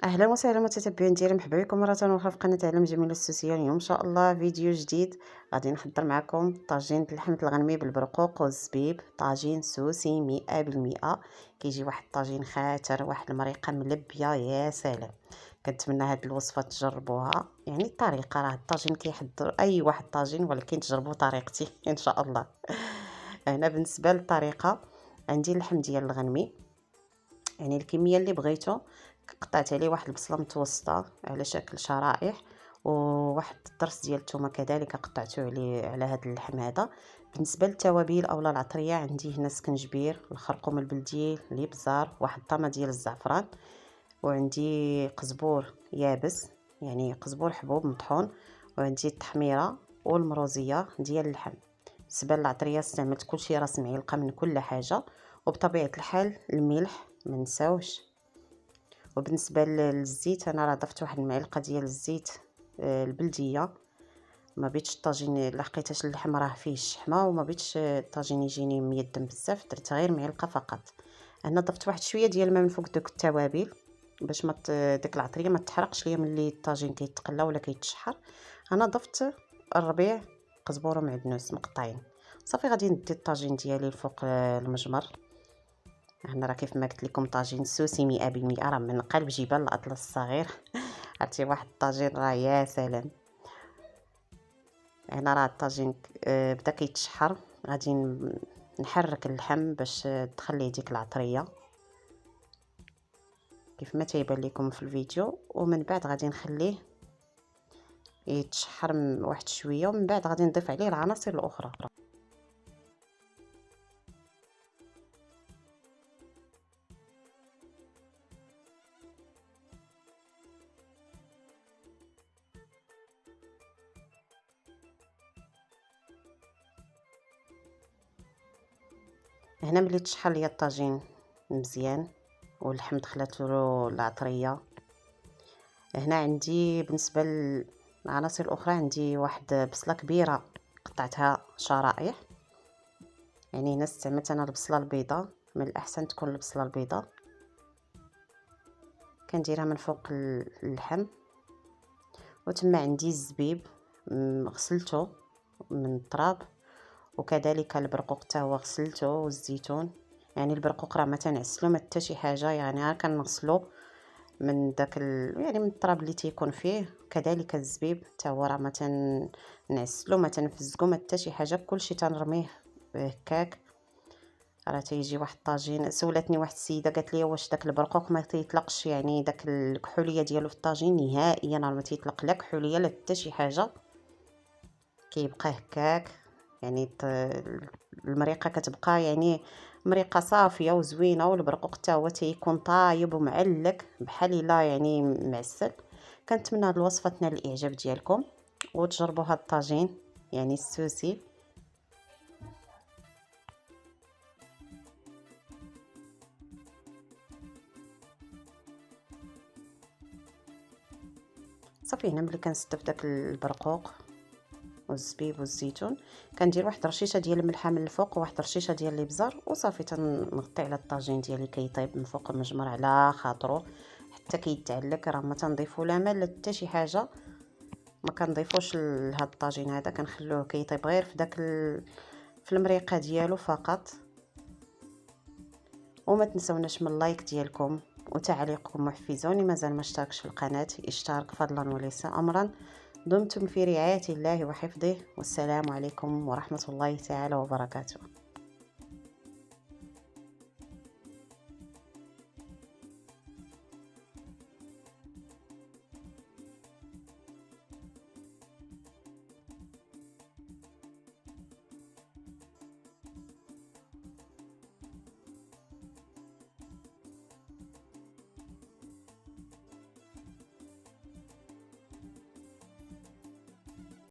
اهلا وسهلا متتبعين ديالي، مرحبا بكم مره اخرى في قناه علم جميله السوسيه. اليوم ان شاء الله فيديو جديد غادي نحضر معكم طاجين اللحم الغنمي بالبرقوق والزبيب، طاجين سوسي 100%. كيجي واحد الطاجين خاتر، واحد المريقه ملبيه يا سلام. كنتمنى هاد الوصفه تجربوها، يعني الطريقه راه الطاجين كيحضر اي واحد طاجين، ولكن تجربوا طريقتي ان شاء الله. هنا بالنسبه للطريقه، عندي اللحم ديال الغنمي، يعني الكميه اللي بغيتو. قطعت عليه واحد البصله متوسطه على شكل شرائح، وواحد الضرس ديال الثومه كذلك قطعته على هذا اللحم هذا. بالنسبه للتوابل اولا العطريه، عندي هنا سكنجبير، الخرقوم البلدي، الابزار، واحد الطامه ديال الزعفران، وعندي قزبور يابس يعني قزبور حبوب مطحون، وعندي التحميره والمروزيه ديال اللحم. بالنسبه للعطريه استعملت كلشي راس معلقه من كل حاجه، وبطبيعه الحال الملح منساوش. وبالنسبه للزيت، انا راه ضفت واحد المعلقه ديال الزيت البلديه. ما بغيتش الطاجين لحقيتاش اللحم راه فيه الشحمه، وما بغيتش الطاجين يجيني ميدم بزاف، درت غير معلقه فقط. انا ضفت واحد شويه ديال الماء من فوق دوك التوابل باش ما ديك العطريه ما تحرقش ليا ملي الطاجين كيتقلى ولا كيتشحر. انا ضفت الربيع، قزبور ومعدنوس مقطعين. صافي غادي ندي الطاجين ديالي الفوق المجمر. هنا راه كيف ما قلت لكم طاجين سوسي 100%، راه من قلب جبل الاطلس الصغير. عرفتي واحد الطاجين راه يا سلام. هنا راه الطاجين بدا كيتشحر، غادي نحرك اللحم باش تدخل ليه ديك العطريه كيف ما تيبان لكم في الفيديو، ومن بعد غادي نخليه يتشحر واحد شويه، ومن بعد غادي نضيف عليه العناصر الاخرى. هنا ملي تشحر ليا الطاجين مزيان واللحم دخلته العطريه، هنا عندي بالنسبه للعناصر الاخرى عندي واحد بصله كبيره قطعتها شرائح. يعني هنا استعملت انا البصله البيضاء، من الاحسن تكون البصله البيضاء. كنديرها من فوق اللحم. وتما عندي الزبيب غسلته من التراب، وكذلك البرقوق حتى هو غسلته، والزيتون. يعني البرقوق راه ما تنعسلو ما حتى شي حاجه، يعني غير كنغسلو من داك يعني من التراب اللي تيكون فيه. كذلك الزبيب حتى هو راه ما تنعسلو ما تنفزقو ما حتى شي حاجه، كلشي تنرميه هكاك. راه تيجي واحد الطاجين. سولتني واحد السيده قالت لي واش داك البرقوق ما تيطلقش، يعني داك الكحوليه ديالو في الطاجين نهائيا راه ما تيطلق لا كحوليه لا حتى شي حاجه، كيبقى هكاك. يعني المريقه كتبقى يعني مريقه صافيه وزوينه، والبرقوق حتى هو تيكون طايب ومعلك بحال الا يعني معسل. كنتمنى هاد الوصفه تنال الاعجاب ديالكم وتجربوا هاد الطاجين يعني السوسي. صافي هنا ملي كنستف داك البرقوق والزبيب والزيتون، كندير واحد رشيشه ديال الملحه من الفوق وواحد رشيشه ديال الابزار، وصافي تنغطي على الطاجين ديالي كيطيب من فوق المجمر على خاطرو حتى كيتعلك. راه ما تنضيفو لا ماء لا حتى شي حاجه، ما كنضيفوش لهاد الطاجين هذا، كنخلوه كيطيب غير في داك في المريقه ديالو فقط. وما تنسوناش من اللايك ديالكم وتعليقكم محفزوني. مازال ما اشتركش في القناه يشترك فضلا وليس امرا. دمتم في رعايه الله وحفظه، والسلام عليكم ورحمه الله تعالى وبركاته.